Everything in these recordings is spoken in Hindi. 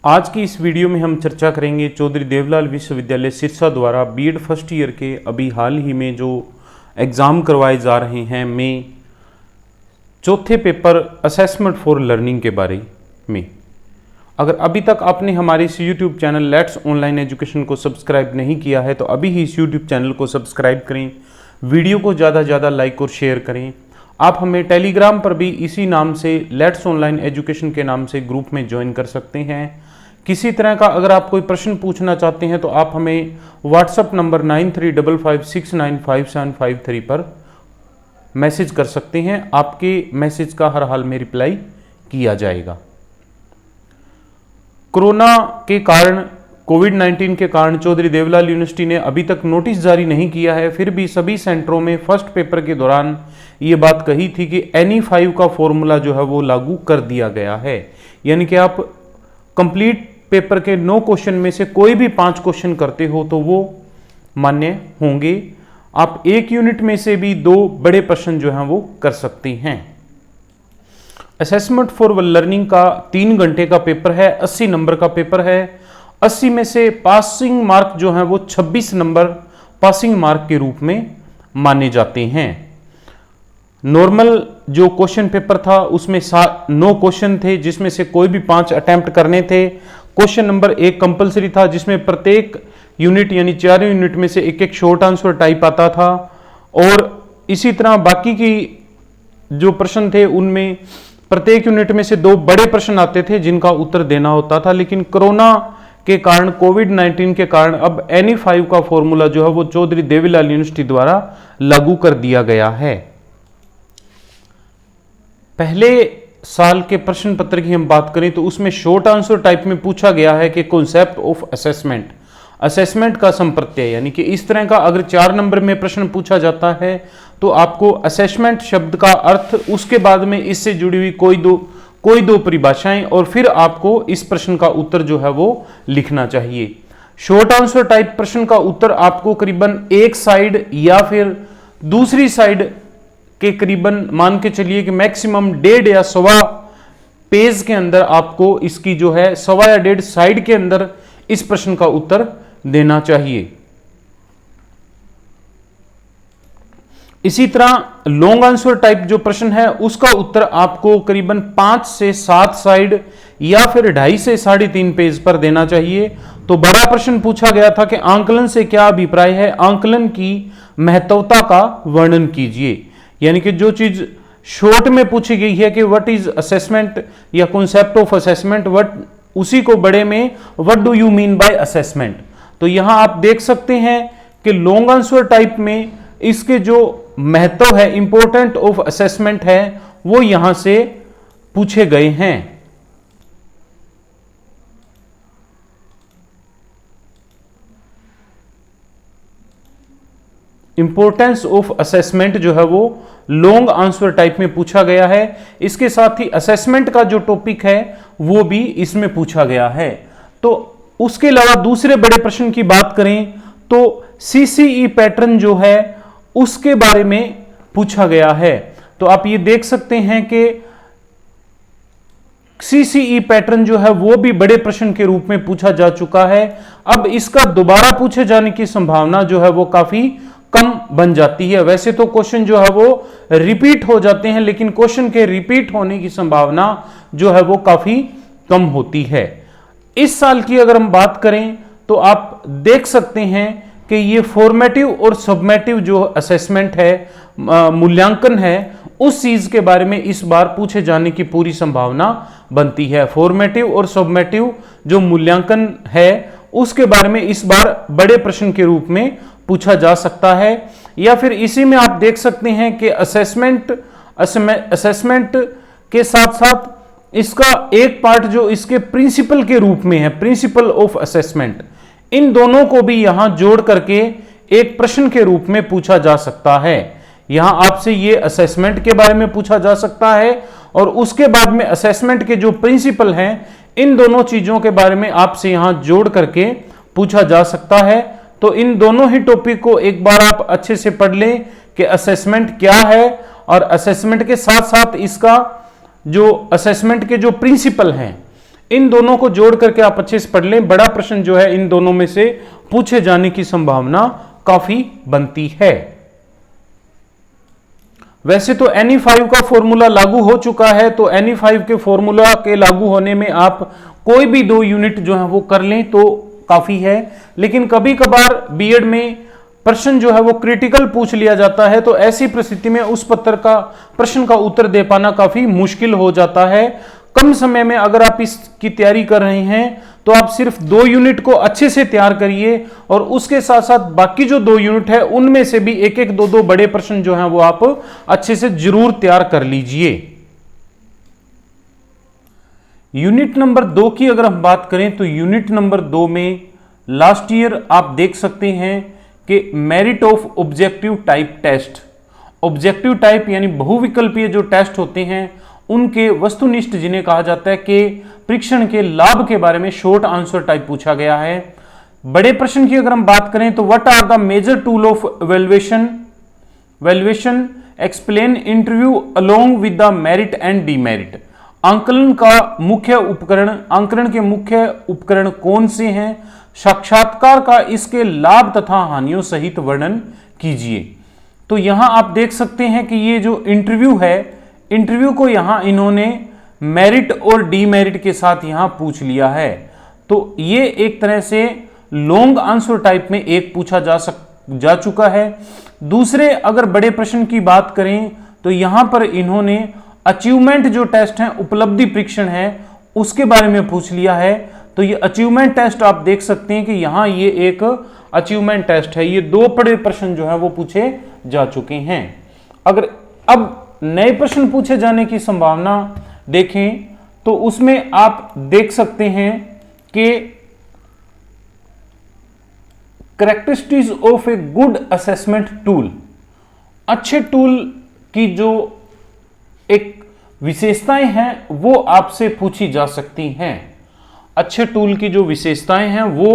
आज की इस वीडियो में हम चर्चा करेंगे चौधरी देवलाल विश्वविद्यालय सिरसा द्वारा बीएड फर्स्ट ईयर के अभी हाल ही में जो एग्ज़ाम करवाए जा रहे हैं में चौथे पेपर असेसमेंट फॉर लर्निंग के बारे में। अगर अभी तक आपने हमारे इस YouTube channel let's online education को सब्सक्राइब नहीं किया है तो अभी ही इस यूट्यूब चैनल को सब्सक्राइब करें, वीडियो को ज़्यादा से ज़्यादा लाइक और शेयर करें। आप हमें टेलीग्राम पर भी इसी नाम से लेट्स ऑनलाइन एजुकेशन के नाम से ग्रुप में ज्वाइन कर सकते हैं। किसी तरह का अगर आप कोई प्रश्न पूछना चाहते हैं तो आप हमें व्हाट्सएप नंबर 9355695753 पर मैसेज कर सकते हैं। आपके मैसेज का हर हाल में रिप्लाई किया जाएगा। कोरोना के कारण कोविड-19 के कारण चौधरी देवलाल यूनिवर्सिटी ने अभी तक नोटिस जारी नहीं किया है, फिर भी सभी सेंटरों में फर्स्ट पेपर के दौरान ये बात कही थी कि NE5 का फॉर्मूला जो है वो लागू कर दिया गया है। यानी कि आप कंप्लीट पेपर के 9 क्वेश्चन में से कोई भी 5 क्वेश्चन करते हो तो वो मान्य होंगे। आप एक यूनिट में से भी 2 बड़े प्रश्न जो हैं वो कर सकते हैं। असेसमेंट फॉर लर्निंग का 3 घंटे का पेपर है, 80 नंबर का पेपर है। 80 में से पासिंग मार्क जो हैं वो 26 नंबर पासिंग मार्क के रूप में माने जाते हैं। नॉर्मल जो क्वेश्चन पेपर था उसमें 9 क्वेश्चन थे जिसमें से कोई भी 5 अटेम्प्ट करने थे। क्वेश्चन नंबर 1 कंपलसरी था जिसमें प्रत्येक यूनिट यानी 4 यूनिट में से एक शॉर्ट आंसर टाइप आता था और इसी तरह बाकी की जो प्रश्न थे उनमें प्रत्येक यूनिट में से 2 बड़े प्रश्न आते थे जिनका उत्तर देना होता था। लेकिन कोरोना के कारण कोविड-19 के कारण अब NE5 का फॉर्मूला जो है वो चौधरी देवलाल यूनिवर्सिटी द्वारा लागू कर दिया गया है। पहले साल के प्रश्न पत्र की हम बात करें तो उसमें शॉर्ट आंसर टाइप में पूछा गया है कि कॉन्सेप्ट ऑफ असेसमेंट का संप्रत्यय, यानी कि इस तरह का अगर 4 नंबर में प्रश्न पूछा जाता है तो आपको असेसमेंट शब्द का अर्थ, उसके बाद में इससे जुड़ी हुई कोई दो परिभाषाएं और फिर आपको इस प्रश्न का उत्तर जो है वो लिखना चाहिए। शॉर्ट आंसर टाइप प्रश्न का उत्तर आपको करीबन एक साइड या फिर दूसरी साइड के करीबन मान के चलिए कि मैक्सिमम 1.5 या 1.25 पेज के अंदर आपको इसकी जो है 1.25 या 1.5 साइड के अंदर इस प्रश्न का उत्तर देना चाहिए। इसी तरह लॉन्ग आंसर टाइप जो प्रश्न है उसका उत्तर आपको करीबन 5 से 7 साइड या फिर 2.5 से 3.5 पेज पर देना चाहिए। तो बड़ा प्रश्न पूछा गया था कि आंकलन से क्या अभिप्राय है, आंकलन की महत्वता का वर्णन कीजिए। यानी कि जो चीज शॉर्ट में पूछी गई है कि व्हाट इज असेसमेंट या कॉन्सेप्ट ऑफ असेसमेंट, उसी को बड़े में what do you mean by assessment. तो यहां आप देख सकते हैं कि लॉन्ग आंसर टाइप में इसके जो महत्व है, इंपॉर्टेंट ऑफ असेसमेंट है, वो यहां से पूछे गए हैं। इंपॉर्टेंस ऑफ असेसमेंट जो है वो लॉन्ग आंसर टाइप में पूछा गया है। इसके साथ ही असेसमेंट का जो टॉपिक है वो भी इसमें पूछा गया है। तो उसके अलावा दूसरे बड़े प्रश्न की बात करें तो CCE पैटर्न जो है उसके बारे में पूछा गया है। तो आप ये देख सकते हैं कि CCE पैटर्न जो है वो भी बड़े प्रश्न के रूप में पूछा जा चुका है। अब इसका दोबारा पूछे जाने की संभावना जो है वो काफी कम बन जाती है। वैसे तो क्वेश्चन जो है वो रिपीट हो जाते हैं लेकिन क्वेश्चन के रिपीट होने की संभावना जो है वो काफी कम होती है। इस साल की अगर हम बात करें तो आप देख सकते हैं कि ये फॉर्मेटिव और सबमेटिव जो असेसमेंट है, मूल्यांकन है, उस चीज के बारे में इस बार पूछे जाने की पूरी संभावना बनती है। फॉर्मेटिव और सबमेटिव जो मूल्यांकन है उसके बारे में इस बार बड़े प्रश्न के रूप में पूछा जा सकता है। या फिर इसी में आप देख सकते हैं कि असेसमेंट के साथ साथ इसका एक पार्ट जो इसके प्रिंसिपल के रूप में है, प्रिंसिपल ऑफ असेसमेंट, इन दोनों को भी यहां जोड़ करके एक प्रश्न के रूप में पूछा जा सकता है। यहां आपसे ये असेसमेंट के बारे में पूछा जा सकता है और उसके बाद में असेसमेंट के जो प्रिंसिपल हैं इन दोनों चीजों के बारे में आपसे यहां जोड़ करके पूछा जा सकता है। तो इन दोनों ही टॉपिक को एक बार आप अच्छे से पढ़ लें कि असेसमेंट क्या है और असेसमेंट के साथ साथ इसका जो असेसमेंट के जो प्रिंसिपल हैं इन दोनों को जोड़ करके आप अच्छे से पढ़ लें। बड़ा प्रश्न जो है इन दोनों में से पूछे जाने की संभावना काफी बनती है। वैसे तो NE5 का फॉर्मूला लागू हो चुका है, तो NE5 के फॉर्मूला के लागू होने में आप कोई भी 2 यूनिट जो है वो कर लें तो काफी है। लेकिन कभी कभार बीएड में प्रश्न जो है वो क्रिटिकल पूछ लिया जाता है, तो ऐसी परिस्थिति में उस पत्र का प्रश्न का उत्तर दे पाना काफी मुश्किल हो जाता है। कम समय में अगर आप इसकी तैयारी कर रहे हैं तो आप सिर्फ 2 यूनिट को अच्छे से तैयार करिए और उसके साथ साथ बाकी जो 2 यूनिट है उनमें से भी एक एक 2 बड़े प्रश्न जो हैं वो आप अच्छे से जरूर तैयार कर लीजिए। यूनिट नंबर 2 की अगर हम बात करें तो यूनिट नंबर 2 में लास्ट ईयर आप देख सकते हैं कि merit of objective type test, objective type यानी बहुविकल्पीय जो टेस्ट होते हैं उनके वस्तुनिष्ठ जिन्हें कहा जाता है कि परीक्षण के लाभ के बारे में शॉर्ट आंसर टाइप पूछा गया है। बड़े प्रश्न की अगर हम बात करें तो what are the major tool of valuation explain interview along with the merit and demerit. आंकलन का मुख्य उपकरण, आंकलन के मुख्य उपकरण कौन से हैं? साक्षात्कार का इसके लाभ तथा हानियों सहित वर्णन कीजिए। तो यहां आप देख सकते हैं कि ये जो इंटरव्यू है, इंटरव्यू को यहां इन्होंने मेरिट और डीमेरिट के साथ यहां पूछ लिया है। तो ये एक तरह से लॉन्ग आंसर टाइप में एक पूछा जा चुका है। दूसरे अगर बड़े प्रश्न की बात करें तो यहां पर इन्होंने अचीवमेंट जो टेस्ट है, उपलब्धि परीक्षण है, उसके बारे में पूछ लिया है। तो ये अचीवमेंट टेस्ट आप देख सकते हैं कि यहां ये एक अचीवमेंट टेस्ट है। ये 2 बड़े प्रश्न जो है वो पूछे जा चुके हैं। अगर अब नए प्रश्न पूछे जाने की संभावना देखें तो उसमें आप देख सकते हैं कि characteristics of a good assessment tool, अच्छे टूल की जो एक विशेषताएं हैं वो आपसे पूछी जा सकती हैं। अच्छे टूल की जो विशेषताएं हैं वो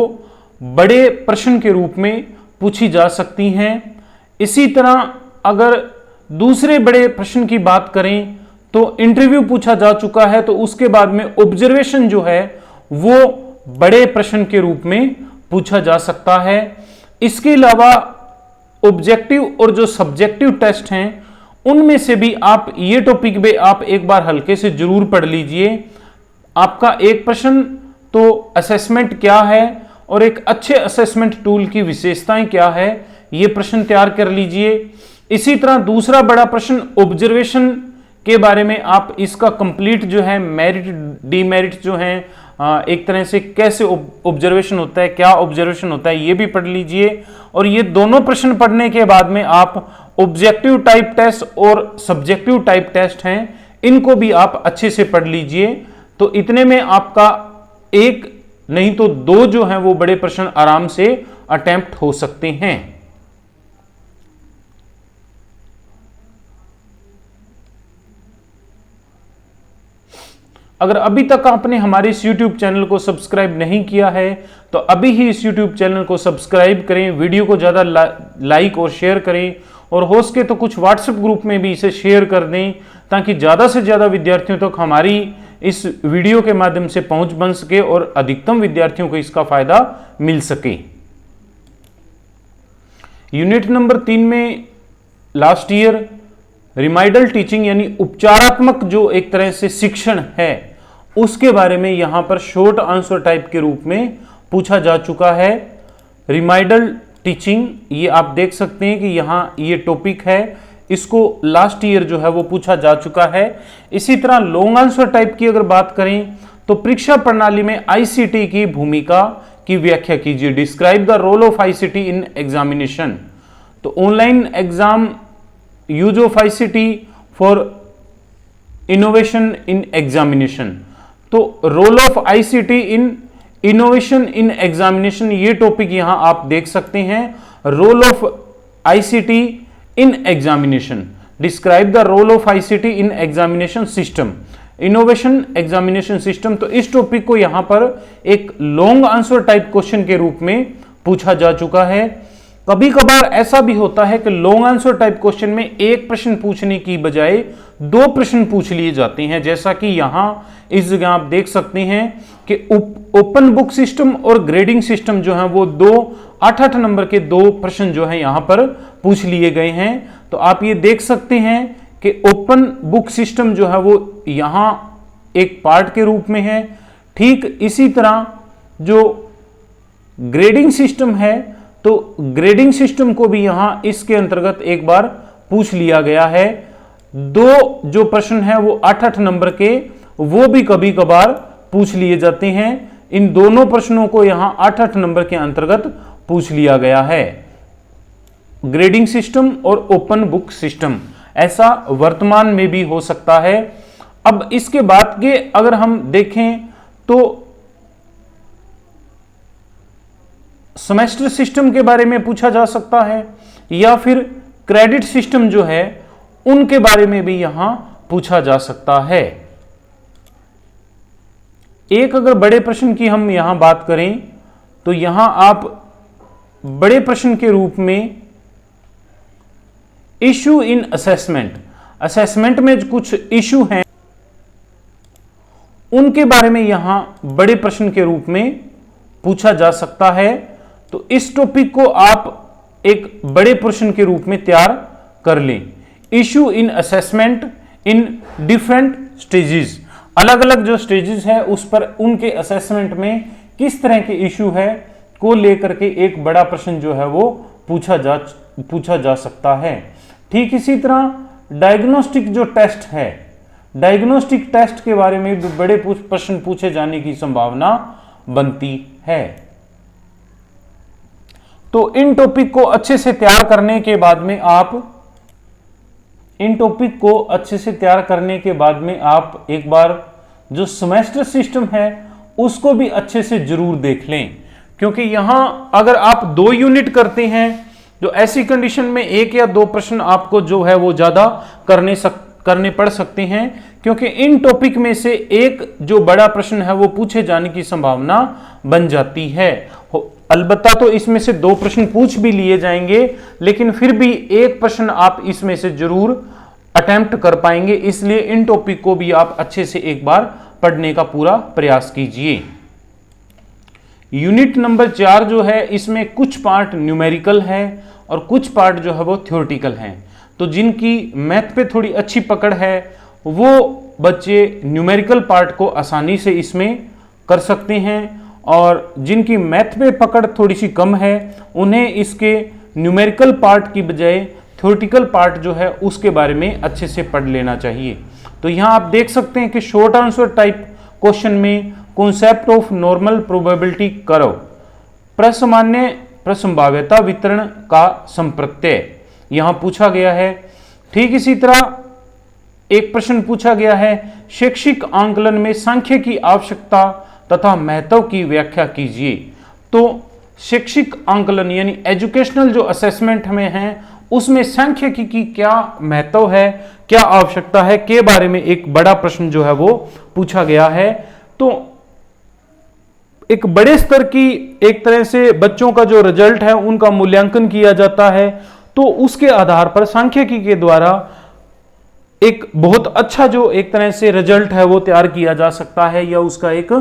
बड़े प्रश्न के रूप में पूछी जा सकती हैं। इसी तरह अगर दूसरे बड़े प्रश्न की बात करें तो इंटरव्यू पूछा जा चुका है, तो उसके बाद में ऑब्जर्वेशन जो है वो बड़े प्रश्न के रूप में पूछा जा सकता है। इसके अलावा ऑब्जेक्टिव और जो सब्जेक्टिव टेस्ट हैं उनमें से भी आप ये टॉपिक भी आप एक बार हल्के से जरूर पढ़ लीजिए। आपका एक प्रश्न तो असेसमेंट क्या है और एक अच्छे असेसमेंट टूल की विशेषताएं क्या है, ये प्रश्न तैयार कर लीजिए। इसी तरह दूसरा बड़ा प्रश्न ऑब्जर्वेशन के बारे में आप इसका कंप्लीट जो है मेरिट डीमेरिट जो है एक तरह से कैसे ऑब्जर्वेशन होता है, क्या ऑब्जर्वेशन होता है, ये भी पढ़ लीजिए। और ये दोनों प्रश्न पढ़ने के बाद में आप ऑब्जेक्टिव टाइप टेस्ट और सब्जेक्टिव टाइप टेस्ट हैं इनको भी आप अच्छे से पढ़ लीजिए। तो इतने में आपका एक नहीं तो 2 जो हैं वो बड़े प्रश्न आराम से अटेम्प्ट हो सकते हैं। अगर अभी तक आपने हमारे इस YouTube चैनल को सब्सक्राइब नहीं किया है तो अभी ही इस YouTube चैनल को सब्सक्राइब करें, वीडियो को ज़्यादा लाइक और शेयर करें और हो सके तो कुछ WhatsApp ग्रुप में भी इसे शेयर कर दें ताकि ज़्यादा से ज़्यादा विद्यार्थियों तक हमारी इस वीडियो के माध्यम से पहुंच बन सके और अधिकतम विद्यार्थियों को इसका फायदा मिल सके। यूनिट नंबर 3 में लास्ट ईयर रिमाइडल टीचिंग यानी उपचारात्मक जो एक तरह से शिक्षण है उसके बारे में यहां पर शॉर्ट आंसर टाइप के रूप में पूछा जा चुका है। रिमाइडल टीचिंग ये आप देख सकते हैं कि यहां ये टॉपिक है, इसको लास्ट ईयर जो है वो पूछा जा चुका है। इसी तरह लॉन्ग आंसर टाइप की अगर बात करें तो परीक्षा प्रणाली में आईसीटी की भूमिका की व्याख्या कीजिए। Describe the role of ICT in examination. तो online exam use of ICT for innovation in examination. तो role of ICT in innovation in examination ये टॉपिक यहां आप देख सकते हैं। Role of ICT in examination, describe the role of ICT in examination system, innovation examination system. तो इस टॉपिक को यहां पर एक लॉन्ग आंसर टाइप क्वेश्चन के रूप में पूछा जा चुका है। कभी कभार ऐसा भी होता है कि लॉन्ग आंसर टाइप क्वेश्चन में एक प्रश्न पूछने की बजाय दो प्रश्न पूछ लिए जाते हैं, जैसा कि यहां इस जगह आप देख सकते हैं कि ओपन बुक सिस्टम और ग्रेडिंग सिस्टम जो है वो दो 8-8 नंबर के दो प्रश्न जो है यहां पर पूछ लिए गए हैं। तो आप ये देख सकते हैं कि ओपन बुक सिस्टम जो है वो यहां एक पार्ट के रूप में है। ठीक इसी तरह जो ग्रेडिंग सिस्टम है, तो ग्रेडिंग सिस्टम को भी यहां इसके अंतर्गत एक बार पूछ लिया गया है। दो जो प्रश्न है वो 8-8 नंबर के, वो भी कभी कभार पूछ लिए जाते हैं। इन दोनों प्रश्नों को यहां 8-8 नंबर के अंतर्गत पूछ लिया गया है, ग्रेडिंग सिस्टम और ओपन बुक सिस्टम। ऐसा वर्तमान में भी हो सकता है। अब इसके बाद के अगर हम देखें तो सेमेस्टर सिस्टम के बारे में पूछा जा सकता है, या फिर क्रेडिट सिस्टम जो है उनके बारे में भी यहां पूछा जा सकता है। एक अगर बड़े प्रश्न की हम यहां बात करें तो यहां आप बड़े प्रश्न के रूप में इशू इन असेसमेंट, असेसमेंट में कुछ इशू हैं उनके बारे में यहां बड़े प्रश्न के रूप में पूछा जा सकता है। तो इस टॉपिक को आप एक बड़े प्रश्न के रूप में तैयार कर लें। Issue in assessment in different stages, अलग अलग जो स्टेजेस है उस पर उनके असेसमेंट में किस तरह के इशू है को लेकर के एक बड़ा प्रश्न जो है वो पूछा जा सकता है। ठीक इसी तरह डायग्नोस्टिक जो टेस्ट है, डायग्नोस्टिक टेस्ट के बारे में भी बड़े प्रश्न पूछे जाने की संभावना बनती है। तो इन टॉपिक को अच्छे से तैयार करने के बाद में आप एक बार जो सेमेस्टर सिस्टम है उसको भी अच्छे से जरूर देख लें, क्योंकि यहां अगर आप 2 यूनिट करते हैं जो ऐसी कंडीशन में 1 या 2 प्रश्न आपको जो है वो ज्यादा करने पड़ सकते हैं, क्योंकि इन टॉपिक में से एक जो बड़ा प्रश्न है वो पूछे जाने की संभावना बन जाती है। अलबत्ता तो इसमें से 2 प्रश्न पूछ भी लिए जाएंगे, लेकिन फिर भी एक प्रश्न आप इसमें से जरूर अटेम्प्ट कर पाएंगे। इसलिए इन टॉपिक को भी आप अच्छे से एक बार पढ़ने का पूरा प्रयास कीजिए। यूनिट नंबर 4 जो है इसमें कुछ पार्ट न्यूमेरिकल है और कुछ पार्ट जो है वो थ्योरेटिकल हैं। तो जिनकी मैथ पे थोड़ी अच्छी पकड़ है वो बच्चे न्यूमेरिकल पार्ट को आसानी से इसमें कर सकते हैं, और जिनकी मैथ पे पकड़ थोड़ी सी कम है उन्हें इसके न्यूमेरिकल पार्ट की बजाय थ्योरेटिकल पार्ट जो है उसके बारे में अच्छे से पढ़ लेना चाहिए। तो यहाँ आप देख सकते हैं कि शॉर्ट आंसर टाइप क्वेश्चन में concept of normal probability curve, प्रसामान्य प्रसंभाव्यता वितरण का संप्रत्यय यहां पूछा गया है। ठीक इसी तरह एक प्रश्न पूछा गया है, शैक्षिक आंकलन में सांख्य की आवश्यकता तथा महत्व की व्याख्या कीजिए। तो शैक्षिक आंकलन यानी एजुकेशनल जो असेसमेंट में है उसमें सांख्यिकी की क्या महत्व है, क्या आवश्यकता है के बारे में एक बड़ा प्रश्न जो है वो पूछा गया है। तो एक बड़े स्तर की एक तरह से बच्चों का जो रिजल्ट है उनका मूल्यांकन किया जाता है, तो उसके आधार पर सांख्यिकी के द्वारा एक बहुत अच्छा जो एक तरह से रिजल्ट है वो तैयार किया जा सकता है या उसका एक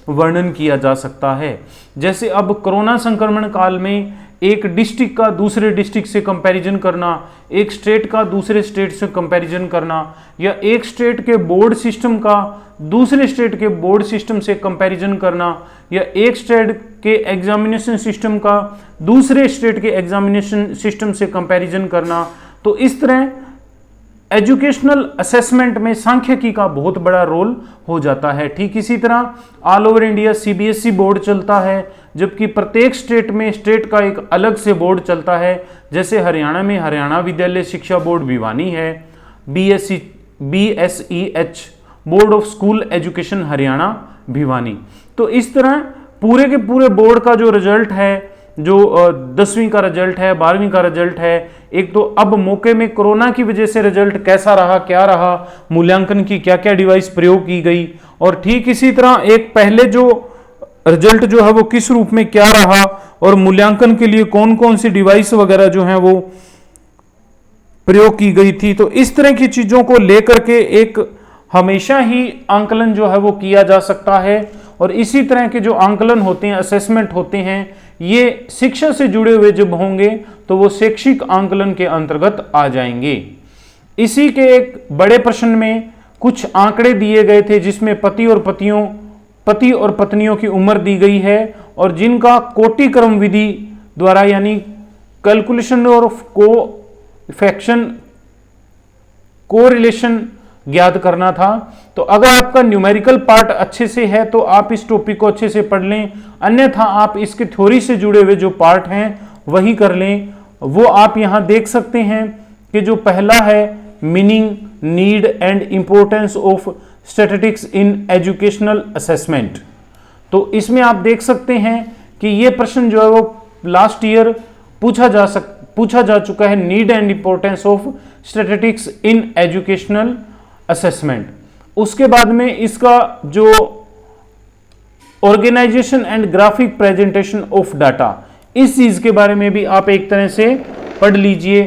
वर्णन किया जा सकता है। जैसे अब कोरोना संक्रमण काल में एक डिस्ट्रिक्ट का दूसरे डिस्ट्रिक्ट से कंपैरिजन करना, एक स्टेट का दूसरे स्टेट से कंपैरिजन करना, या एक स्टेट के बोर्ड सिस्टम का दूसरे स्टेट के बोर्ड सिस्टम से कंपैरिजन करना, या एक स्टेट के एग्जामिनेशन सिस्टम का दूसरे स्टेट के एग्जामिनेशन सिस्टम से कंपैरिजन करना। तो इस तरह एजुकेशनल असेसमेंट में सांख्यिकी का बहुत बड़ा रोल हो जाता है। ठीक इसी तरह all over India CBSE board चलता है, जबकि प्रत्येक स्टेट में स्टेट का एक अलग से बोर्ड चलता है। जैसे हरियाणा में हरियाणा विद्यालय शिक्षा बोर्ड भिवानी है, BSEH board of school education Haryana Bhiwani. तो इस तरह पूरे के पूरे बोर्ड का जो रिजल्ट है, जो 10वीं का रिजल्ट है, 12वीं का रिजल्ट है, एक तो अब मौके में कोरोना की वजह से रिजल्ट कैसा रहा, क्या रहा, मूल्यांकन की क्या क्या डिवाइस प्रयोग की गई, और ठीक इसी तरह एक पहले जो रिजल्ट जो है वो किस रूप में क्या रहा और मूल्यांकन के लिए कौन कौन सी डिवाइस वगैरह जो है वो प्रयोग की गई थी। तो इस तरह की चीजों को लेकर के एक हमेशा ही आंकलन जो है वो किया जा सकता है और इसी तरह के जो आंकलन होते हैं, असेसमेंट होते हैं, ये शिक्षा से जुड़े हुए जब होंगे तो वो शैक्षिक आंकलन के अंतर्गत आ जाएंगे। इसी के एक बड़े प्रश्न में कुछ आंकड़े दिए गए थे जिसमें पति और पत्नियों की उम्र दी गई है और जिनका कोटि क्रम विधि द्वारा यानी कैलकुलेशन और कोरिलेशन ज्ञात करना था। तो अगर आपका न्यूमेरिकल पार्ट अच्छे से है तो आप इस टॉपिक को अच्छे से पढ़ लें, अन्यथा आप इसके थ्योरी से जुड़े हुए जो पार्ट हैं वही कर लें। वो आप यहां देख सकते हैं कि जो पहला है meaning, need and importance of statistics in educational assessment. तो इसमें आप देख सकते हैं कि ये प्रश्न जो है वो लास्ट ईयर पूछा जा चुका है, need and importance of statistics in educational assessment. उसके बाद में इसका जो organization and graphic presentation of data, इस चीज के बारे में भी आप एक तरह से पढ़ लीजिए।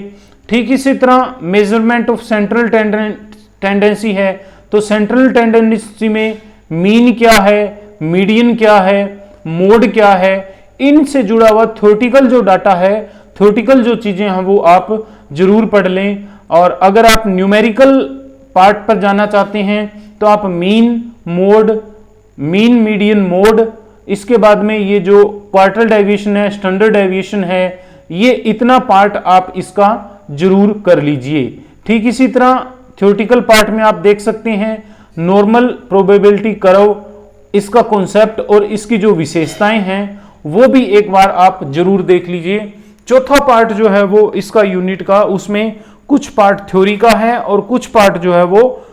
ठीक इसी तरह मेजरमेंट ऑफ सेंट्रल टेंडेंसी है, तो सेंट्रल टेंडेंसी में मीन क्या है, मीडियन क्या है, मोड क्या है, इनसे जुड़ा हुआ थ्योरेटिकल जो डाटा है, थ्योरेटिकल जो चीजें हैं वो आप जरूर पढ़ लें। और अगर आप न्यूमेरिकल पार्ट पर जाना चाहते हैं तो आप मीन मीडियन मोड, इसके बाद में ये जो क्वार्टल डेविएशन है, स्टैंडर्ड डेविएशन है, ये इतना पार्ट आप इसका जरूर कर लीजिए। ठीक इसी तरह थ्योरेटिकल पार्ट में आप देख सकते हैं नॉर्मल प्रोबेबिलिटी कर्व, इसका कॉन्सेप्ट और इसकी जो विशेषताएं हैं वो भी एक बार आप जरूर देख लीजिए। चौथा पार्ट जो है वो इसका यूनिट का, उसमें कुछ पार्ट थ्योरी का है और कुछ पार्ट जो है वो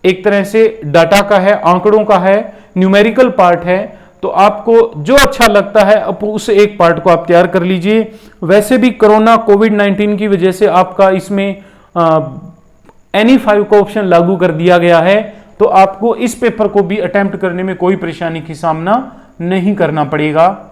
एक तरह से डाटा का है, आंकड़ों का है, न्यूमेरिकल पार्ट है। तो आपको जो अच्छा लगता है अब उस एक पार्ट को आप तैयार कर लीजिए। वैसे भी कोरोना कोविड-19 की वजह से आपका इसमें NE5 का ऑप्शन लागू कर दिया गया है, तो आपको इस पेपर को भी अटेम्प्ट करने में कोई परेशानी की सामना नहीं करना पड़ेगा।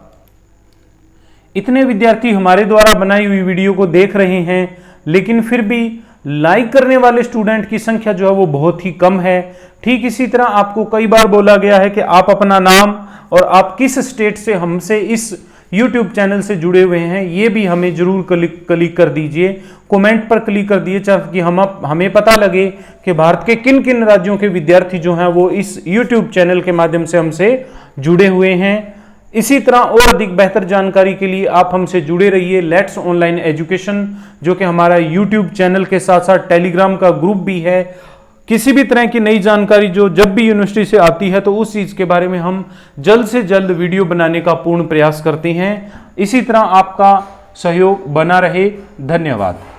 इतने विद्यार्थी हमारे द्वारा बनाई हुई वीडियो को देख रहे हैं, लेकिन फिर भी लाइक करने वाले स्टूडेंट की संख्या जो है वो बहुत ही कम है। ठीक इसी तरह आपको कई बार बोला गया है कि आप अपना नाम और आप किस स्टेट से हमसे इस YouTube चैनल से जुड़े हुए हैं ये भी हमें जरूर क्लिक कर दीजिए, कमेंट पर क्लिक कर दिए ताकि हमें पता लगे कि भारत के किन किन राज्यों के विद्यार्थी जो हैं वो इस YouTube चैनल के माध्यम से हमसे जुड़े हुए हैं। इसी तरह और अधिक बेहतर जानकारी के लिए आप हमसे जुड़े रहिए। लेट्स ऑनलाइन एजुकेशन जो कि हमारा YouTube चैनल के साथ साथ टेलीग्राम का ग्रुप भी है। किसी भी तरह की नई जानकारी जो जब भी यूनिवर्सिटी से आती है तो उस चीज के बारे में हम जल्द से जल्द वीडियो बनाने का पूर्ण प्रयास करते हैं। इसी तरह आपका सहयोग बना रहे। धन्यवाद।